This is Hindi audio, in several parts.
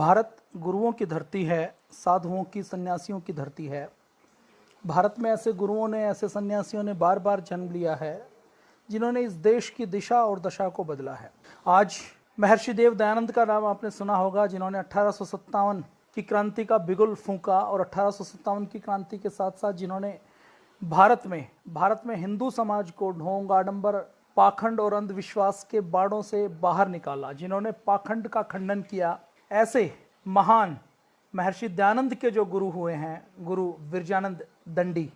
भारत गुरुओं की धरती है, साधुओं की, सन्यासियों की धरती है। भारत में ऐसे गुरुओं ने, ऐसे सन्यासियों ने बार बार जन्म लिया है जिन्होंने इस देश की दिशा और दशा को बदला है। आज महर्षि देव दयानंद का नाम आपने सुना होगा, जिन्होंने 1857 की क्रांति का बिगुल फूंका और 1857 की क्रांति के साथ साथ जिन्होंने भारत में हिंदू समाज को ढोंग, आडंबर, पाखंड और अंधविश्वास के बाड़ों से बाहर निकाला, जिन्होंने पाखंड का खंडन किया। ऐसे महान महर्षि दयानंद के जो गुरु हुए हैं, गुरु विरजानंद दंडी,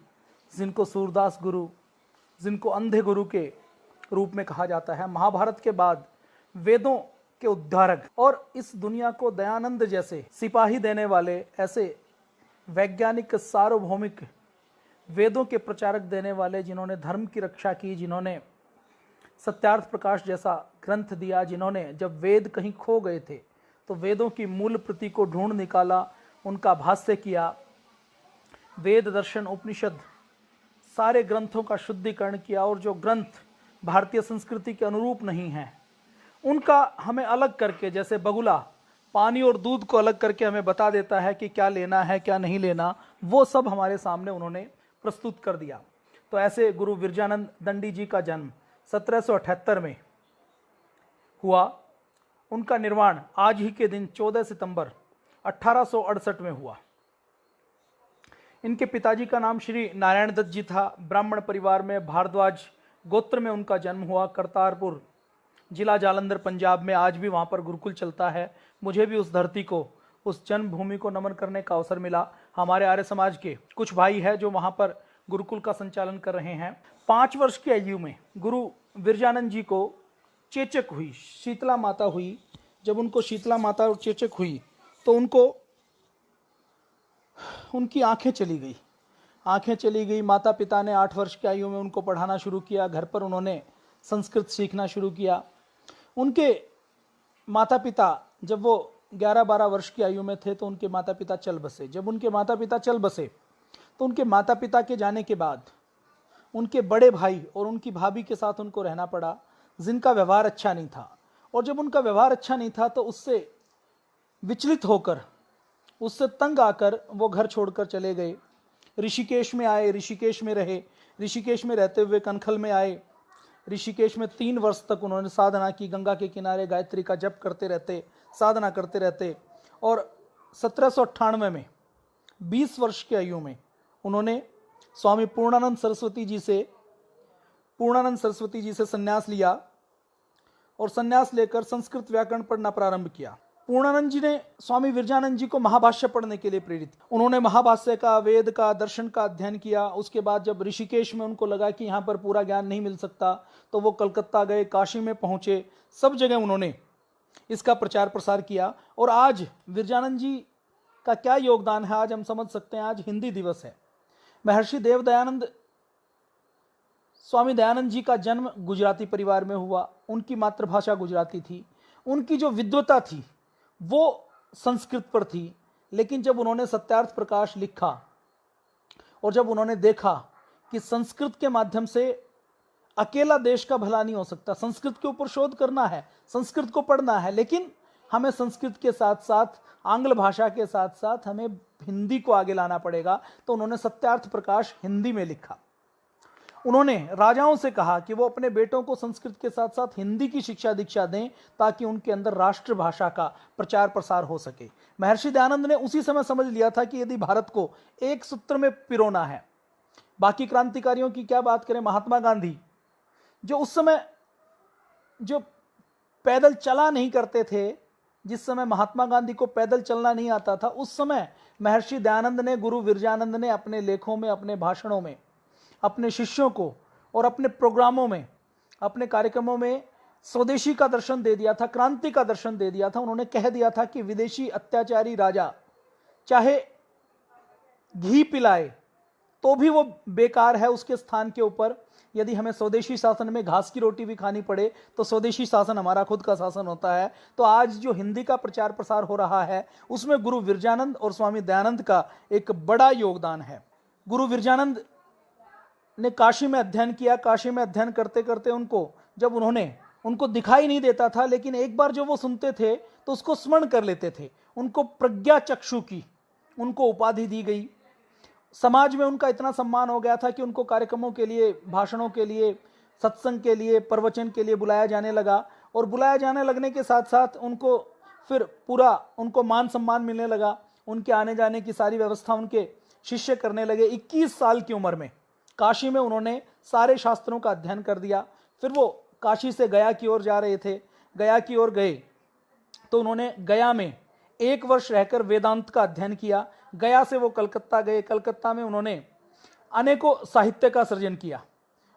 जिनको सूरदास गुरु, जिनको अंधे गुरु के रूप में कहा जाता है, महाभारत के बाद वेदों के उद्धारक और इस दुनिया को दयानंद जैसे सिपाही देने वाले, ऐसे वैज्ञानिक, सार्वभौमिक, वेदों के प्रचारक देने वाले, जिन्होंने धर्म की रक्षा की, जिन्होंने सत्यार्थ प्रकाश जैसा ग्रंथ दिया, जिन्होंने जब वेद कहीं खो गए थे तो वेदों की मूल प्रति को ढूंढ निकाला, उनका भाष्य किया, वेद, दर्शन, उपनिषद सारे ग्रंथों का शुद्धिकरण किया, और जो ग्रंथ भारतीय संस्कृति के अनुरूप नहीं हैं उनका हमें अलग करके, जैसे बगुला पानी और दूध को अलग करके हमें बता देता है कि क्या लेना है क्या नहीं लेना, वो सब हमारे सामने उन्होंने प्रस्तुत कर दिया। तो ऐसे गुरु विरजानंद दंडी जी का जन्म 1778 में हुआ। उनका निर्वाण आज ही के दिन 14 सितंबर 1868 में हुआ। इनके पिताजी का नाम श्री नारायण दत्त जी था। ब्राह्मण परिवार में भारद्वाज गोत्र में उनका जन्म हुआ। करतारपुर जिला जालंधर पंजाब में आज भी वहाँ पर गुरुकुल चलता है। मुझे भी उस धरती को, उस जन्मभूमि को नमन करने का अवसर मिला। हमारे आर्य समाज के कुछ भाई हैं जो वहाँ पर गुरुकुल का संचालन कर रहे हैं। 5 वर्ष की आयु में गुरु विरजानंद जी को चेचक हुई, शीतला माता हुई। जब उनको शीतला माता और चेचक हुई तो उनकी आंखें चली गई। माता पिता ने 8 वर्ष की आयु में उनको पढ़ाना शुरू किया। घर पर उन्होंने संस्कृत सीखना शुरू किया। उनके माता पिता जब वो 11-12 वर्ष की आयु में थे तो उनके माता पिता चल बसे। जब उनके माता पिता चल बसे तो उनके माता पिता के जाने के बाद उनके बड़े भाई और उनकी भाभी के साथ उनको रहना पड़ा, जिनका व्यवहार अच्छा नहीं था। और जब उनका व्यवहार अच्छा नहीं था तो उससे विचलित होकर, उससे तंग आकर वो घर छोड़कर चले गए। ऋषिकेश में आए, ऋषिकेश में रहे। ऋषिकेश में रहते हुए कनखल में आए। ऋषिकेश में 3 वर्ष तक उन्होंने साधना की। गंगा के किनारे गायत्री का जप करते रहते, साधना करते रहते। और 1798 में 20 वर्ष की आयु में उन्होंने स्वामी पूर्णानंद सरस्वती जी से संन्यास लिया और संन्यास लेकर संस्कृत व्याकरण पढ़ना प्रारंभ किया। पूर्णानंद जी ने स्वामी विरजानंद जी को महाभाष्य पढ़ने के लिए प्रेरित किया। उन्होंने महाभाष्य का, वेद का, दर्शन का अध्ययन किया। उसके बाद जब ऋषिकेश में उनको लगा कि यहाँ पर पूरा ज्ञान नहीं मिल सकता तो वो कलकत्ता गए, काशी में पहुँचे। सब जगह उन्होंने इसका प्रचार प्रसार किया। और आज विरजानंद जी का क्या योगदान है आज हम समझ सकते हैं। आज हिंदी दिवस है। महर्षि देव दयानंद, स्वामी दयानंद जी का जन्म गुजराती परिवार में हुआ। उनकी मातृभाषा गुजराती थी। उनकी जो विद्वता थी वो संस्कृत पर थी। लेकिन जब उन्होंने सत्यार्थ प्रकाश लिखा और जब उन्होंने देखा कि संस्कृत के माध्यम से अकेला देश का भला नहीं हो सकता, संस्कृत के ऊपर शोध करना है, संस्कृत को पढ़ना है, लेकिन हमें संस्कृत के साथ साथ, आंग्ल भाषा के साथ साथ हमें हिंदी को आगे लाना पड़ेगा। तो उन्होंने सत्यार्थ प्रकाश हिंदी में लिखा। उन्होंने राजाओं से कहा कि वो अपने बेटों को संस्कृत के साथ साथ हिंदी की शिक्षा दीक्षा दें ताकि उनके अंदर राष्ट्रभाषा का प्रचार प्रसार हो सके। महर्षि दयानंद ने उसी समय समझ लिया था कि यदि भारत को एक सूत्र में पिरोना है, बाकी क्रांतिकारियों की क्या बात करें, महात्मा गांधी जो उस समय जो पैदल चला नहीं करते थे, जिस समय महात्मा गांधी को पैदल चलना नहीं आता था, उस समय महर्षि दयानंद ने, गुरु विरजानंद ने अपने लेखों में, अपने भाषणों में, अपने शिष्यों को और अपने प्रोग्रामों में, अपने कार्यक्रमों में स्वदेशी का दर्शन दे दिया था, क्रांति का दर्शन दे दिया था। उन्होंने कह दिया था कि विदेशी अत्याचारी राजा चाहे घी पिलाए तो भी वो बेकार है उसके स्थान के ऊपर। यदि हमें स्वदेशी शासन में घास की रोटी भी खानी पड़े तो स्वदेशी शासन हमारा खुद का शासन होता है। तो आज जो हिंदी का प्रचार प्रसार हो रहा है उसमें गुरु विरजानंद और स्वामी दयानंद का एक बड़ा योगदान है। गुरु विरजानंद ने काशी में अध्ययन किया। काशी में अध्ययन करते करते उनको जब उन्होंने उनको दिखाई नहीं देता था, लेकिन एक बार जो वो सुनते थे तो उसको स्मरण कर लेते थे। उनको प्रज्ञा चक्षु की उनको उपाधि दी गई। समाज में उनका इतना सम्मान हो गया था कि उनको कार्यक्रमों के लिए, भाषणों के लिए, सत्संग के लिए, प्रवचन के लिए बुलाया जाने लगा। और बुलाया जाने लगने के साथ साथ उनको फिर पूरा उनको मान सम्मान मिलने लगा। उनके आने जाने की सारी व्यवस्था उनके शिष्य करने लगे। 21 साल की उम्र में काशी में उन्होंने सारे शास्त्रों का अध्ययन कर दिया। फिर वो काशी से गया की ओर जा रहे थे। गया की ओर गए तो उन्होंने गया में 1 वर्ष रहकर वेदांत का अध्ययन किया। गया से वो कलकत्ता गए। कलकत्ता में उन्होंने अनेकों साहित्य का सृजन किया,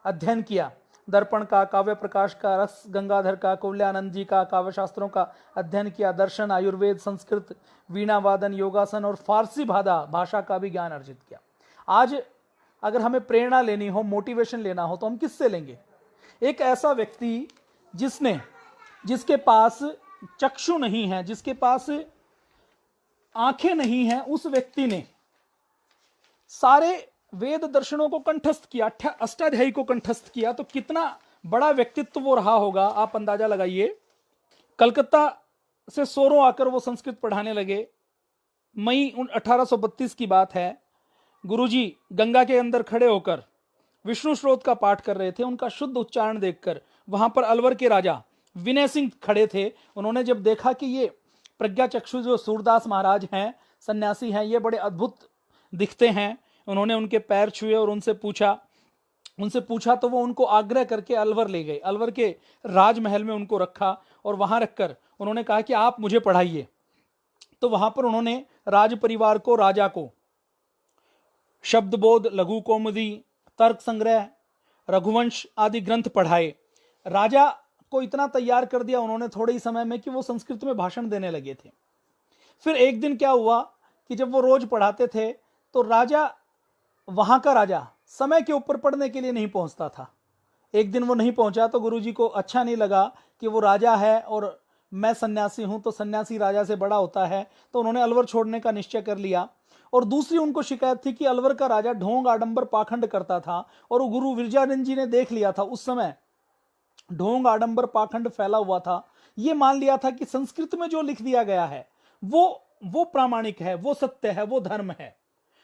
अध्ययन किया। दर्पण का, काव्य प्रकाश का, रस गंगाधर का, कौल्यानंद जी का काव्य शास्त्रों का अध्ययन किया। दर्शन, आयुर्वेद, संस्कृत, वीणा वादन, योगासन और फारसी भाषा का भी ज्ञान अर्जित किया। आज अगर हमें प्रेरणा लेनी हो, मोटिवेशन लेना हो, तो हम किससे लेंगे? एक ऐसा व्यक्ति जिसके पास चक्षु नहीं है, जिसके पास आंखें नहीं हैं, उस व्यक्ति ने सारे वेद दर्शनों को कंठस्थ किया, अष्टाध्यायी को कंठस्थ किया। तो कितना बड़ा व्यक्तित्व वो रहा होगा, आप अंदाजा लगाइए। कलकत्ता से सोरों आकर वो संस्कृत पढ़ाने लगे। मई 1832 की बात है। गुरुजी गंगा के अंदर खड़े होकर विष्णु स्रोत का पाठ कर रहे थे। उनका शुद्ध उच्चारण देखकर वहां पर अलवर के राजा विनय सिंह खड़े थे। उन्होंने जब देखा कि ये प्रज्ञा चक्षु जो सूरदास महाराज हैं, सन्यासी हैं, ये बड़े अद्भुत दिखते हैं, उन्होंने उनके पैर छुए और उनसे पूछा तो वो उनको आग्रह करके अलवर ले गए। अलवर के राजमहल में उनको रखा और वहां रखकर उन्होंने कहा कि आप मुझे पढ़ाइए। तो वहां पर उन्होंने राज परिवार को, राजा को शब्दबोध, लघु कौमुदी, तर्क संग्रह, रघुवंश आदि ग्रंथ पढ़ाए। राजा को इतना तैयार कर दिया उन्होंने थोड़े ही समय में कि वो संस्कृत में भाषण देने लगे थे। फिर एक दिन क्या हुआ कि जब वो रोज पढ़ाते थे तो वहां का राजा समय के ऊपर पढ़ने के लिए नहीं पहुंचता था। एक दिन वो नहीं पहुंचा तो गुरुजी को अच्छा नहीं लगा कि वो राजा है और मैं सन्यासी हूं, तो सन्यासी राजा से बड़ा होता है। तो उन्होंने अलवर छोड़ने का निश्चय कर लिया। और दूसरी उनको शिकायत थी कि अलवर का राजा ढोंग, आडंबर, पाखंड करता था। और वो गुरु विरजानंद जी ने देख लिया था, उस समय ढोंग, आडंबर, पाखंड फैला हुआ था। ये मान लिया था कि संस्कृत में जो लिख दिया गया है वो प्रामाणिक है, वो सत्य है, वो धर्म है,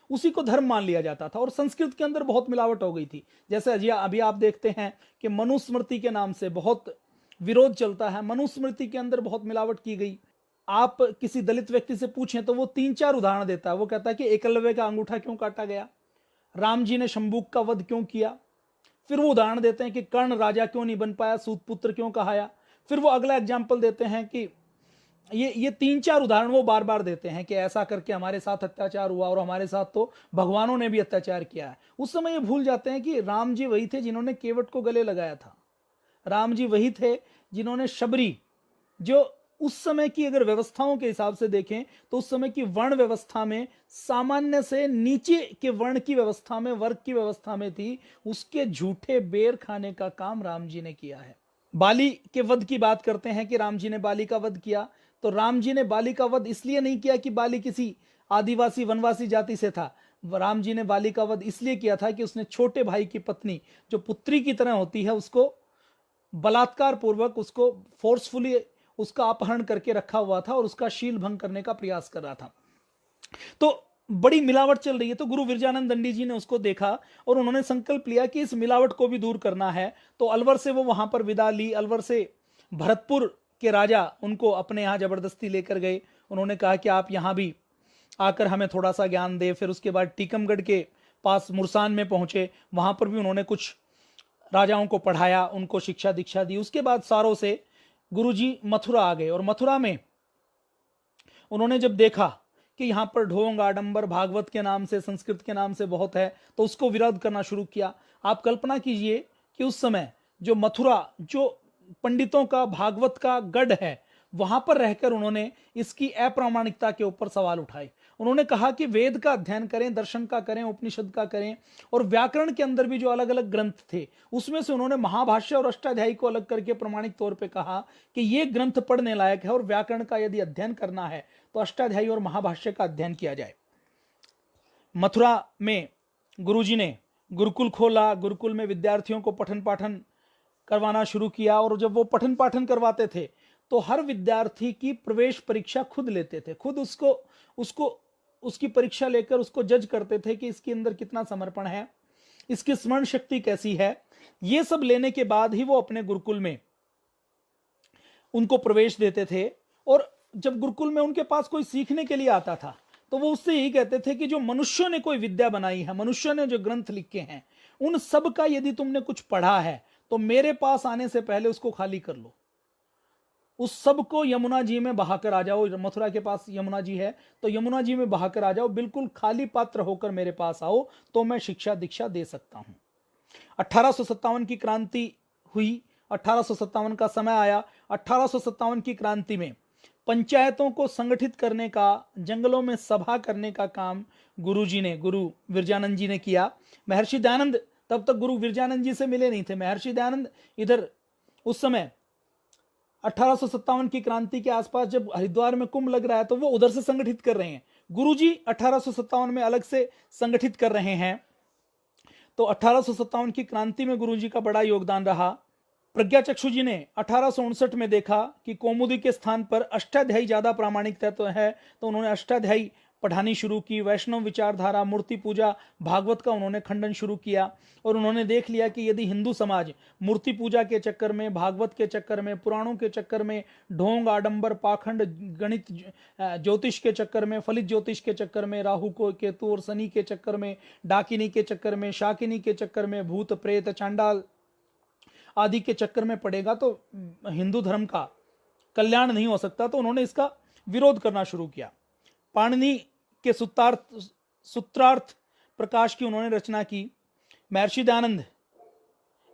उसी को धर्म मान लिया जाता था। और संस्कृत के अंदर बहुत मिलावट हो गई थी। जैसे अभी आप देखते हैं कि मनुस्मृति के नाम से बहुत विरोध चलता है। मनुस्मृति के अंदर बहुत मिलावट की गई। आप किसी दलित व्यक्ति से पूछें तो वो 3-4 उदाहरण देता है। वो कहता है कि एकलव्य का अंगूठा क्यों काटा गया, राम जी ने शंबुक का वध क्यों किया। फिर वो उदाहरण देते हैं कि कर्ण राजा क्यों नहीं बन पाया, सूतपुत्र क्यों कहाया। फिर वो अगला एग्जाम्पल देते हैं कि ये 3-4 उदाहरण वो बार बार देते हैं कि ऐसा करके हमारे साथ अत्याचार हुआ और हमारे साथ तो भगवानों ने भी अत्याचार किया है। उस समय ये भूल जाते हैं कि राम जी वही थे जिन्होंने केवट को गले लगाया था। राम जी वही थे जिन्होंने शबरी, जो उस समय की अगर व्यवस्थाओं के हिसाब से देखें तो उस समय की वर्ण व्यवस्था में सामान्य से नीचे के वर्ण की व्यवस्था में, वर्ग की व्यवस्था में थी, उसके झूठे बेर खाने का काम राम जी ने किया है। बाली के वध की बात करते हैं कि राम जी ने बाली का वध किया। तो राम जी ने बाली का वध इसलिए नहीं किया कि बाली किसी आदिवासी वनवासी जाति से था। राम जी ने बाली का वध इसलिए किया था कि उसने छोटे भाई की पत्नी, जो पुत्री की तरह होती है, उसको बलात्कार पूर्वक, उसको फोर्सफुली उसका अपहरण करके रखा हुआ था और उसका शील भंग करने का प्रयास कर रहा था। तो बड़ी मिलावट चल रही है। तो गुरु विरजानंद दंडी जी ने उसको देखा और उन्होंने संकल्प लिया कि इस मिलावट को भी दूर करना है। तो अलवर से वो वहां पर विदा ली। अलवर से भरतपुर के राजा उनको अपने यहाँ जबरदस्ती लेकर गए। उन्होंने कहा कि आप यहाँ भी आकर हमें थोड़ा सा ज्ञान दे। फिर उसके बाद टीकमगढ़ के पास मुरसान में पहुंचे, वहां पर भी उन्होंने कुछ राजाओं को पढ़ाया, उनको शिक्षा दीक्षा दी। उसके बाद सारों से गुरुजी मथुरा आ गए और मथुरा में उन्होंने जब देखा कि यहाँ पर ढोंग, आडंबर, भागवत के नाम से, संस्कृत के नाम से बहुत है, तो उसको विरोध करना शुरू किया। आप कल्पना कीजिए कि उस समय जो मथुरा, जो पंडितों का, भागवत का गढ़ है, वहां पर रहकर उन्होंने इसकी अप्रामाणिकता के ऊपर सवाल उठाए। उन्होंने कहा कि वेद का अध्ययन करें, दर्शन का करें, उपनिषद का करें, और व्याकरण के अंदर भी जो अलग अलग ग्रंथ थे उसमें से उन्होंने महाभाष्य और अष्टाध्यायी को अलग करके प्रमाणिक तौर पे कहा कि ये ग्रंथ पढ़ने लायक है और व्याकरण का यदि अध्ययन करना है तो अष्टाध्यायी और महाभाष्य का अध्ययन किया जाए। मथुरा में गुरुजी ने गुरुकुल खोला। गुरुकुल में विद्यार्थियों को पठन पाठन करवाना शुरू किया। और जब वो पठन पाठन करवाते थे तो हर विद्यार्थी की प्रवेश परीक्षा खुद लेते थे, खुद उसको उसकी परीक्षा लेकर उसको जज करते थे कि इसके अंदर कितना समर्पण है, इसकी स्मरण शक्ति कैसी है। ये सब लेने के बाद ही वो अपने गुरुकुल में उनको प्रवेश देते थे। और जब गुरुकुल में उनके पास कोई सीखने के लिए आता था तो वो उससे यही कहते थे कि जो मनुष्यों ने कोई विद्या बनाई है, मनुष्यों ने जो ग्रंथ लिखे हैं, उन सब का यदि तुमने कुछ पढ़ा है तो मेरे पास आने से पहले उसको खाली कर लो, उस सब को यमुना जी में बहाकर आ जाओ। मथुरा के पास यमुना जी है तो यमुना जी में बहाकर आ जाओ, बिल्कुल खाली पात्र होकर मेरे पास आओ तो मैं शिक्षा दीक्षा दे सकता हूं। 1857 की क्रांति हुई, 1857 का समय आया। 1857 की क्रांति में पंचायतों को संगठित करने का, जंगलों में सभा करने का काम गुरु विरजानंद जी ने किया। महर्षि दयानंद तब तक गुरु विरजानंद जी से मिले नहीं थे। महर्षि दयानंद इधर उस समय 1857 की क्रांति के आसपास जब हरिद्वार में कुंभ लग रहा है तो वो उधर से संगठित कर रहे हैं। गुरुजी 1857 में अलग से संगठित कर रहे हैं। तो 1857 की क्रांति में गुरुजी का बड़ा योगदान रहा। प्रज्ञाचक्षु जी ने 1859 में देखा कि कौमुदी के स्थान पर अष्टाध्यायी ज्यादा प्रामाणिकता तो है, तो उन्होंने अष्टाध्यायी पढ़ानी शुरू की। वैष्णव विचारधारा, मूर्ति पूजा, भागवत का उन्होंने खंडन शुरू किया। और उन्होंने देख लिया कि यदि हिंदू समाज मूर्ति पूजा के चक्कर में, भागवत के चक्कर में, पुराणों के चक्कर में, ढोंग, आडंबर, पाखंड, गणित, ज्योतिष के चक्कर में, फलित ज्योतिष के चक्कर में, राहु को केतु और शनि के चक्कर में, डाकिनी के चक्कर में, शाकिनी के चक्कर में, भूत प्रेत चांडाल आदि के चक्कर में पड़ेगा तो हिंदू धर्म का कल्याण नहीं हो सकता। तो उन्होंने इसका विरोध करना शुरू किया। पाणिनि के सूत्रार्थ प्रकाश की उन्होंने रचना की। महर्षि दयानंद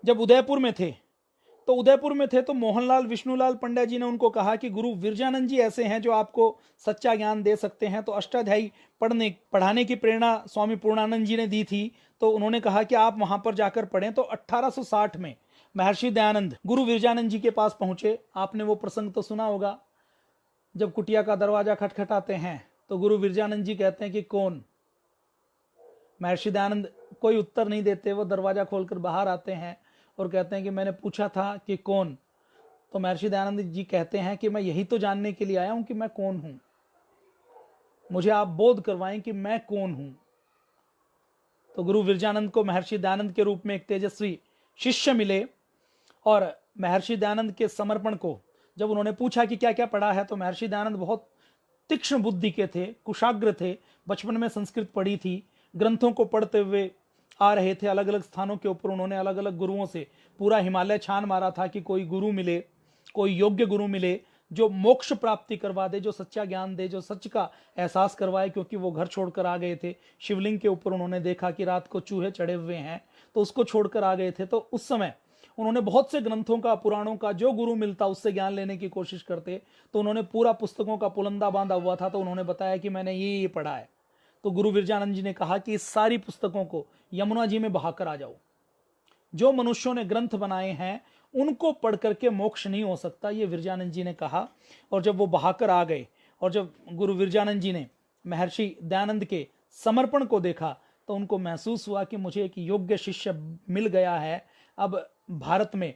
जब उदयपुर में थे तो मोहनलाल विष्णुलाल पंड्या जी ने उनको कहा कि गुरु विरजानंद जी ऐसे हैं जो आपको सच्चा ज्ञान दे सकते हैं। तो अष्टाध्यायी पढ़ाने की प्रेरणा स्वामी पूर्णानंद जी ने दी थी। तो उन्होंने कहा कि आप वहां पर जाकर पढ़ें। तो 1860 में महर्षि दयानंद गुरु विरजानंद जी के पास पहुंचे। आपने वो प्रसंग तो सुना होगा, जब कुटिया का दरवाजा खटखटाते हैं तो गुरु विरजानंद जी कहते हैं कि कौन। महर्षि दयानंद कोई उत्तर नहीं देते, वो दरवाजा खोलकर बाहर आते हैं और कहते हैं कि मैंने पूछा था कि कौन। तो महर्षि दयानंद जी कहते हैं कि मैं यही तो जानने के लिए आया हूं कि मैं कौन हूं, मुझे आप बोध करवाएं कि मैं कौन हूं। तो गुरु विरजानंद को महर्षि दयानंद के रूप में एक तेजस्वी शिष्य मिले। और महर्षि दयानंद के समर्पण को जब उन्होंने पूछा कि क्या क्या पढ़ा है, तो महर्षि दयानंद बहुत तीक्ष्ण बुद्धि के थे, कुशाग्र थे, बचपन में संस्कृत पढ़ी थी, ग्रंथों को पढ़ते हुए आ रहे थे। अलग अलग स्थानों के ऊपर उन्होंने अलग अलग गुरुओं से पूरा हिमालय छान मारा था कि कोई गुरु मिले, कोई योग्य गुरु मिले जो मोक्ष प्राप्ति करवा दे, जो सच्चा ज्ञान दे, जो सच का एहसास करवाए। क्योंकि वो घर छोड़कर आ गए थे। शिवलिंग के ऊपर उन्होंने देखा कि रात को चूहे चढ़े हुए हैं, तो उसको छोड़कर आ गए थे। तो उस समय उन्होंने बहुत से ग्रंथों का, पुराणों का, जो गुरु मिलता उससे ज्ञान लेने की कोशिश करते। तो उन्होंने पूरा पुस्तकों का पुलंदा बांधा हुआ था। तो उन्होंने बताया कि मैंने ये पढ़ा है। तो गुरु विरजानंद जी ने कहा कि इस सारी पुस्तकों को यमुना जी में बहाकर आ जाओ। जो मनुष्यों ने ग्रंथ बनाए हैं उनको पढ़ करके मोक्ष नहीं हो सकता, ये विरजानंद जी ने कहा। और जब वो बहाकर आ गए और जब गुरु विरजानंद जी ने महर्षि दयानंद के समर्पण को देखा तो उनको महसूस हुआ कि मुझे एक योग्य शिष्य मिल गया है। अब भारत में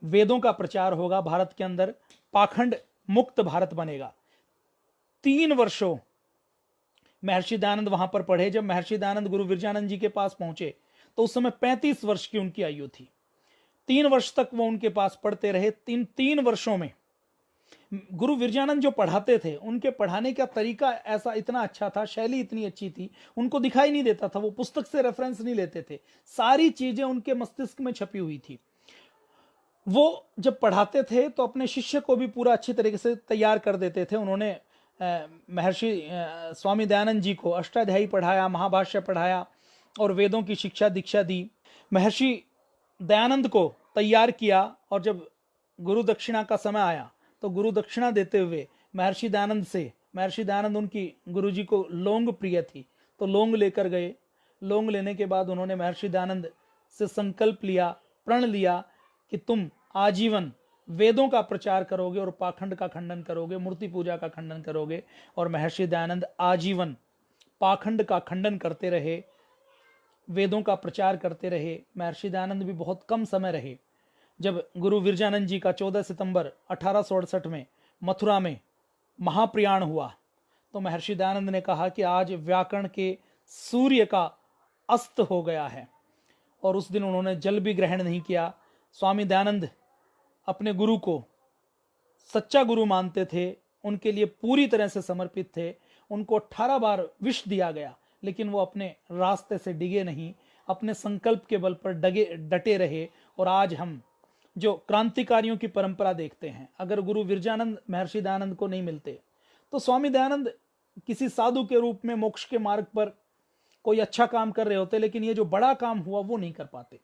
वेदों का प्रचार होगा, भारत के अंदर पाखंड मुक्त भारत बनेगा। 3 वर्षों महर्षि दयानंद वहां पर पढ़े। जब महर्षि दयानंद गुरु विरजानंद जी के पास पहुंचे तो उस समय 35 वर्ष की उनकी आयु थी। 3 वर्ष तक वो उनके पास पढ़ते रहे। तीन वर्षों में गुरु विरजानंद जो पढ़ाते थे, उनके पढ़ाने का तरीका ऐसा इतना अच्छा था, शैली इतनी अच्छी थी, उनको दिखाई नहीं देता था। वो पुस्तक से रेफरेंस नहीं लेते थे, सारी चीजें उनके मस्तिष्क में छपी हुई थी। वो जब पढ़ाते थे तो अपने शिष्य को भी पूरा अच्छी तरीके से तैयार कर देते थे। उन्होंने महर्षि स्वामी दयानंद जी को अष्टाध्यायी पढ़ाया, महाभाष्य पढ़ाया और वेदों की शिक्षा दीक्षा दी। महर्षि दयानंद को तैयार किया। और जब गुरु दक्षिणा का समय आया तो गुरु दक्षिणा देते हुए महर्षि दयानंद उनकी गुरु जी को लौंग प्रिय थी तो लौंग लेकर गए। लौंग लेने के बाद उन्होंने महर्षि दयानंद से संकल्प लिया, प्रण लिया कि तुम आजीवन वेदों का प्रचार करोगे और पाखंड का खंडन करोगे, मूर्ति पूजा का खंडन करोगे। और महर्षि दयानंद आजीवन पाखंड का खंडन करते रहे, वेदों का प्रचार करते रहे। महर्षि दयानंद भी बहुत कम समय रहे। जब गुरु विरजानंद जी का 14 सितंबर 1868 में मथुरा में महाप्रयाण हुआ तो महर्षि दयानंद ने कहा कि आज व्याकरण के सूर्य का अस्त हो गया है, और उस दिन उन्होंने जल भी ग्रहण नहीं किया। स्वामी दयानंद अपने गुरु को सच्चा गुरु मानते थे, उनके लिए पूरी तरह से समर्पित थे। उनको 18 बार विष दिया गया, लेकिन वो अपने रास्ते से डिगे नहीं, अपने संकल्प के बल पर डटे रहे। और आज हम जो क्रांतिकारियों की परंपरा देखते हैं, अगर गुरु विरजानंद महर्षि दयानंद को नहीं मिलते तो स्वामी दयानंद किसी साधु के रूप में मोक्ष के मार्ग पर कोई अच्छा काम कर रहे होते, लेकिन ये जो बड़ा काम हुआ वो नहीं कर पाते।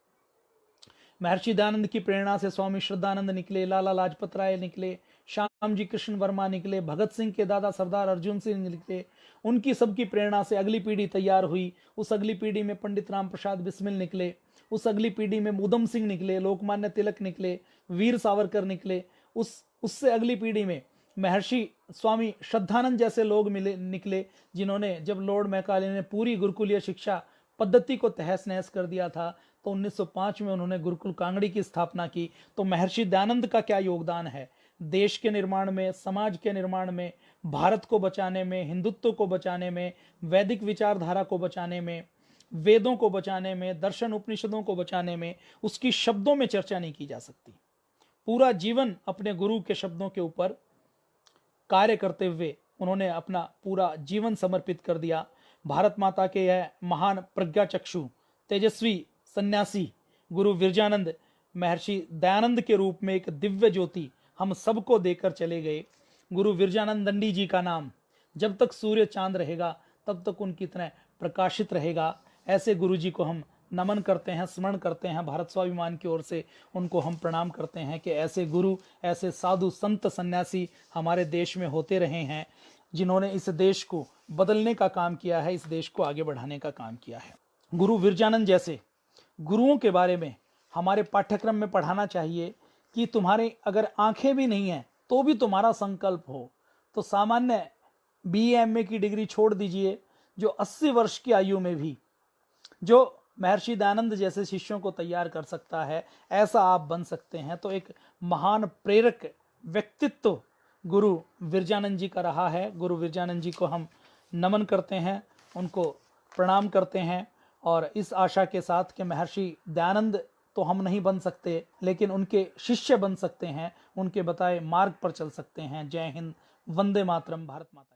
महर्षि दयानंद की प्रेरणा से स्वामी श्रद्धानंद निकले, लाला लाजपत राय निकले, श्याम जी कृष्ण वर्मा निकले, भगत सिंह के दादा सरदार अर्जुन सिंह निकले। उनकी सबकी प्रेरणा से अगली पीढ़ी तैयार हुई। उस अगली पीढ़ी में पंडित राम प्रसाद बिस्मिल निकले, उस अगली पीढ़ी में उधम सिंह निकले, लोकमान्य तिलक निकले, वीर सावरकर निकले। उससे अगली पीढ़ी में महर्षि स्वामी श्रद्धानंद जैसे लोग निकले, जिन्होंने जब लॉर्ड मैकाले ने पूरी गुरुकुलीय शिक्षा पद्धति को तहस नहस कर दिया था तो 1905 में उन्होंने गुरुकुल कांगड़ी की स्थापना की। तो महर्षि दयानंद का क्या योगदान है देश के निर्माण में, समाज के निर्माण में, भारत को बचाने में, हिंदुत्व को बचाने में, वैदिक विचारधारा को बचाने में, वेदों को बचाने में, दर्शन उपनिषदों को बचाने में, उसकी शब्दों में चर्चा नहीं की जा सकती। पूरा जीवन अपने गुरु के शब्दों के ऊपर कार्य करते हुए उन्होंने अपना पूरा जीवन समर्पित कर दिया। भारत माता के यह महान प्रज्ञा चक्षु तेजस्वी सन्यासी गुरु विरजानंद महर्षि दयानंद के रूप में एक दिव्य ज्योति हम सबको देकर चले गए। गुरु विरजानंद दंडी जी का नाम जब तक सूर्य चांद रहेगा तब तक उनकी तरह प्रकाशित रहेगा। ऐसे गुरु जी को हम नमन करते हैं, स्मरण करते हैं। भारत स्वाभिमान की ओर से उनको हम प्रणाम करते हैं कि ऐसे गुरु, ऐसे साधु संत सन्यासी हमारे देश में होते रहे हैं, जिन्होंने इस देश को बदलने का काम किया है, इस देश को आगे बढ़ाने का काम किया है। गुरु विरजानंद जैसे गुरुओं के बारे में हमारे पाठ्यक्रम में पढ़ाना चाहिए कि तुम्हारे अगर आंखें भी नहीं हैं तो भी तुम्हारा संकल्प हो तो सामान्य BA MA की डिग्री छोड़ दीजिए, जो 80 वर्ष की आयु में भी जो महर्षि दयानंद जैसे शिष्यों को तैयार कर सकता है, ऐसा आप बन सकते हैं। तो एक महान प्रेरक व्यक्तित्व गुरु विरजानंद जी का रहा है। गुरु विरजानंद जी को हम नमन करते हैं, उनको प्रणाम करते हैं, और इस आशा के साथ कि महर्षि दयानंद तो हम नहीं बन सकते, लेकिन उनके शिष्य बन सकते हैं, उनके बताए मार्ग पर चल सकते हैं। जय हिंद, वंदे मातरम, भारत माता।